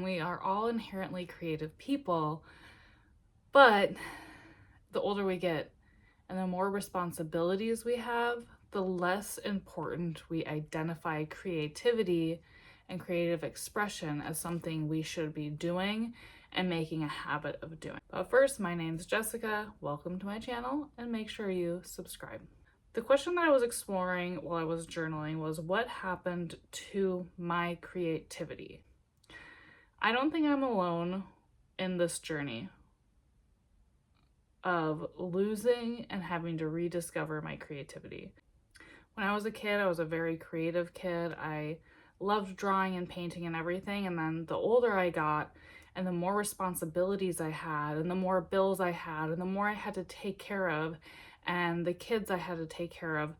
we are all inherently creative people, but the older we get and the more responsibilities we have, the less important we identify creativity and creative expression as something we should be doing and making a habit of doing. But first, my name's Jessica. Welcome to my channel, and make sure you subscribe. The question that I was exploring while I was journaling was, what happened to my creativity? I don't think I'm alone in this journey of losing and having to rediscover my creativity. When I was a kid, I was a very creative kid. I loved drawing and painting and everything. And then the older I got and the more responsibilities I had and the more bills I had and the more I had to take care of and the kids I had to take care of,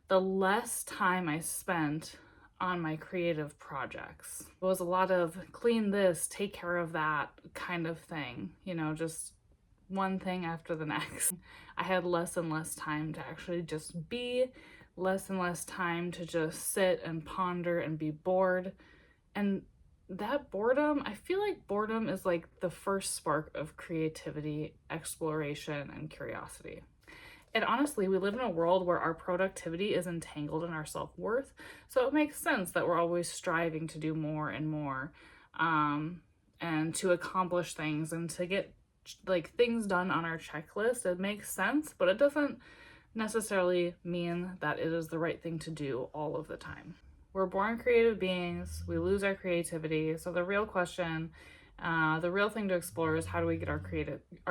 the less time I spent on my creative projects. It was a lot of clean this, take care of that kind of thing, just one thing after the next. I had less and less time to actually just be, less and less time to just sit and ponder and be bored. And that boredom, I feel like boredom is like the first spark of creativity, exploration, and curiosity. And honestly, we live in a world where our productivity is entangled in our self-worth. So it makes sense that we're always striving to do more and more, and to accomplish things and to get like things done on our checklist. It makes sense, but it doesn't necessarily mean that it is the right thing to do all of the time. We're born creative beings. We lose our creativity. So the real question, the real thing to explore is, how do we get our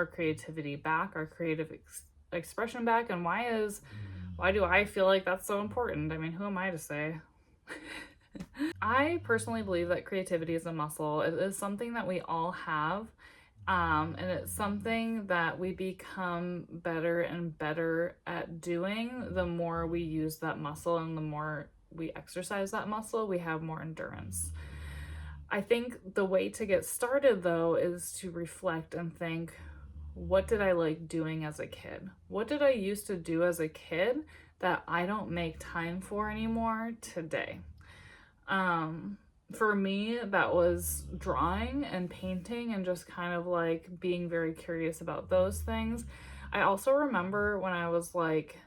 creativity back, our creative expression back, and why do I feel like that's so important? I mean, who am I to say? I personally believe that creativity is a muscle. It is something that we all have, and it's something that we become better and better at doing the more we use that muscle, and the more we exercise that muscle, we have more endurance. I think the way to get started, though, is to reflect and think, what did I like doing as a kid? What did I used to do as a kid that I don't make time for anymore today? For me, that was drawing and painting and just kind of like being very curious about those things. I also remember when I was like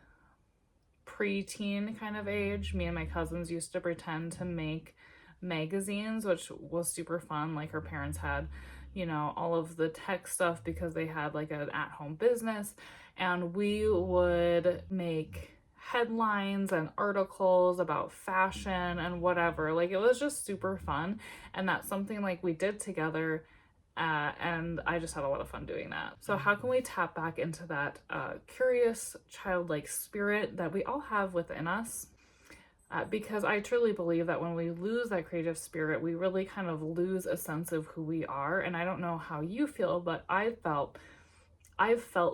pre-teen kind of age, me and my cousins used to pretend to make magazines, which was super fun. Like, her parents had all of the tech stuff because they had like an at-home business, and we would make headlines and articles about fashion and whatever. Like, it was just super fun, and that's something like we did together, and I just had a lot of fun doing that. So how can we tap back into that curious childlike spirit that we all have within us? Because I truly believe that when we lose that creative spirit, we really kind of lose a sense of who we are. And I don't know how you feel, but I've felt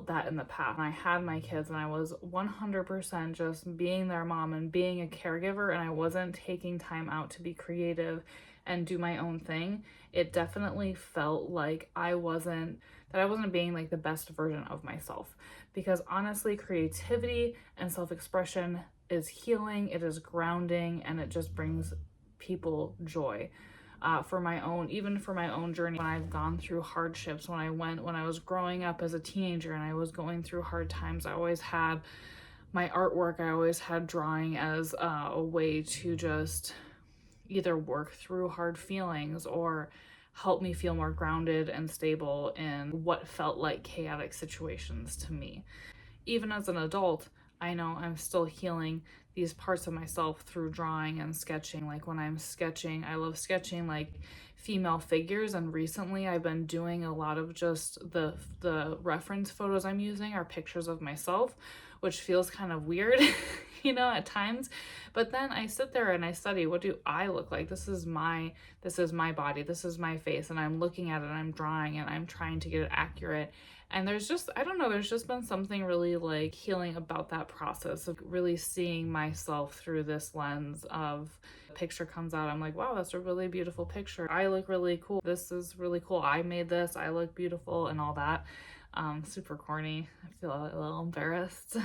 that in the past. I had my kids and I was 100% just being their mom and being a caregiver, and I wasn't taking time out to be creative and do my own thing. It definitely felt like I wasn't being like the best version of myself, because honestly, creativity and self-expression is healing, it is grounding, and it just brings people joy. For my own journey, when I've gone through hardships, when I was growing up as a teenager and I was going through hard times, I always had my artwork, I always had drawing as a way to just either work through hard feelings or help me feel more grounded and stable in what felt like chaotic situations to me. Even as an adult, I know I'm still healing these parts of myself through drawing and sketching. Like, when I'm sketching, I love sketching like female figures, and recently I've been doing a lot of just the reference photos I'm using are pictures of myself, which feels kind of weird at times. But then I sit there and I study, what do I look like? This is my body, this is my face, and I'm looking at it and I'm drawing and I'm trying to get it accurate. And there's just, I don't know, there's just been something really like healing about that process of really seeing myself through this lens of, picture comes out, I'm like, wow, that's a really beautiful picture. I look really cool. This is really cool. I made this. I look beautiful and all that. Super corny. I feel a little embarrassed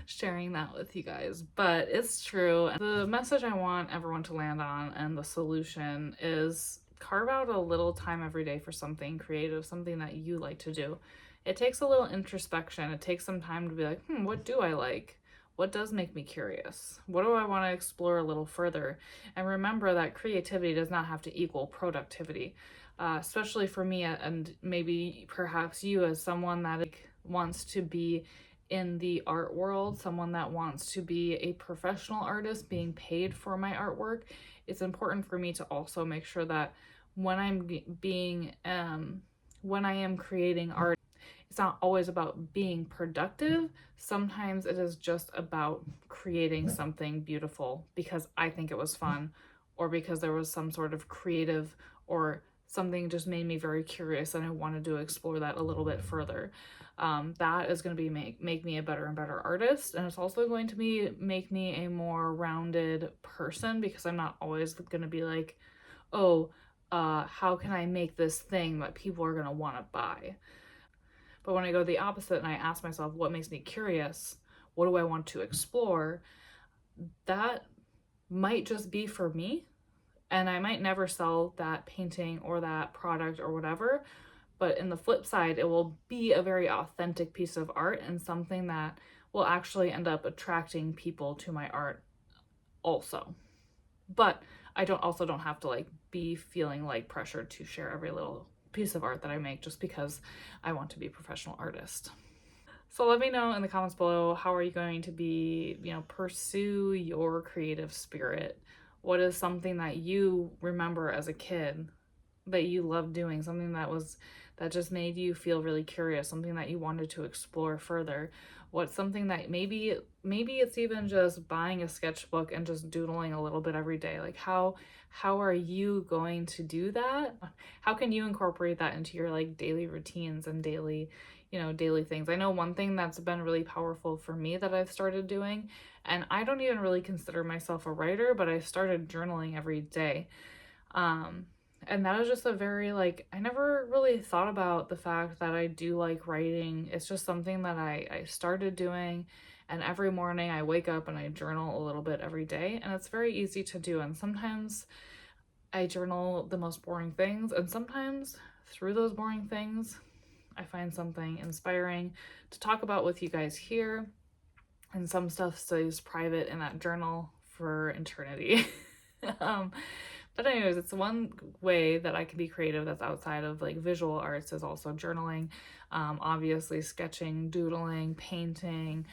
sharing that with you guys, but it's true. The message I want everyone to land on and the solution is carve out a little time every day for something creative, something that you like to do. It takes a little introspection. It takes some time to be like, what do I like? What does make me curious? What do I want to explore a little further? And remember that creativity does not have to equal productivity, especially for me, and maybe perhaps you as someone that like, wants to be in the art world, someone that wants to be a professional artist being paid for my artwork. It's important for me to also make sure that when I'm being when I am creating art, it's not always about being productive. Sometimes it is just about creating something beautiful because I think it was fun, or because there was some sort of creative, or something just made me very curious and I wanted to explore that a little bit further. That is going to be make me a better and better artist, and it's also going to be make me a more rounded person, because I'm not always going to be like, oh, how can I make this thing that people are going to want to buy? But when I go the opposite and I ask myself, what makes me curious? What do I want to explore? That might just be for me. And I might never sell that painting or that product or whatever. But in the flip side, it will be a very authentic piece of art and something that will actually end up attracting people to my art also. But I don't have to like be feeling like pressured to share every little piece of art that I make just because I want to be a professional artist. So let me know in the comments below, how are you going to be, pursue your creative spirit? What is something that you remember as a kid that you loved doing, something that just made you feel really curious, something that you wanted to explore further? What's something that maybe it's even just buying a sketchbook and just doodling a little bit every day? Like how are you going to do that? How can you incorporate that into your like daily routines and daily things? I know one thing that's been really powerful for me that I've started doing, and I don't even really consider myself a writer, but I started journaling every day. And that was just a very like, I never really thought about the fact that I do like writing. It's just something that I started doing, and every morning I wake up and I journal a little bit every day, and it's very easy to do. And sometimes I journal the most boring things, and sometimes through those boring things I find something inspiring to talk about with you guys here, and some stuff stays private in that journal for eternity. um, but anyways, it's one way that I can be creative that's outside of like visual arts, is also journaling. Obviously sketching, doodling, painting,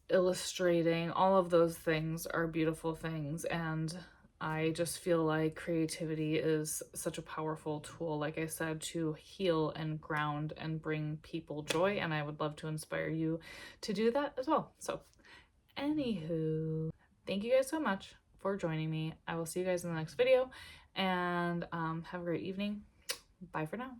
illustrating, all of those things are beautiful things, and I just feel like creativity is such a powerful tool, like I said, to heal and ground and bring people joy, and I would love to inspire you to do that as well. So anywho, thank you guys so much for joining me. I will see you guys in the next video, and have a great evening. Bye for now.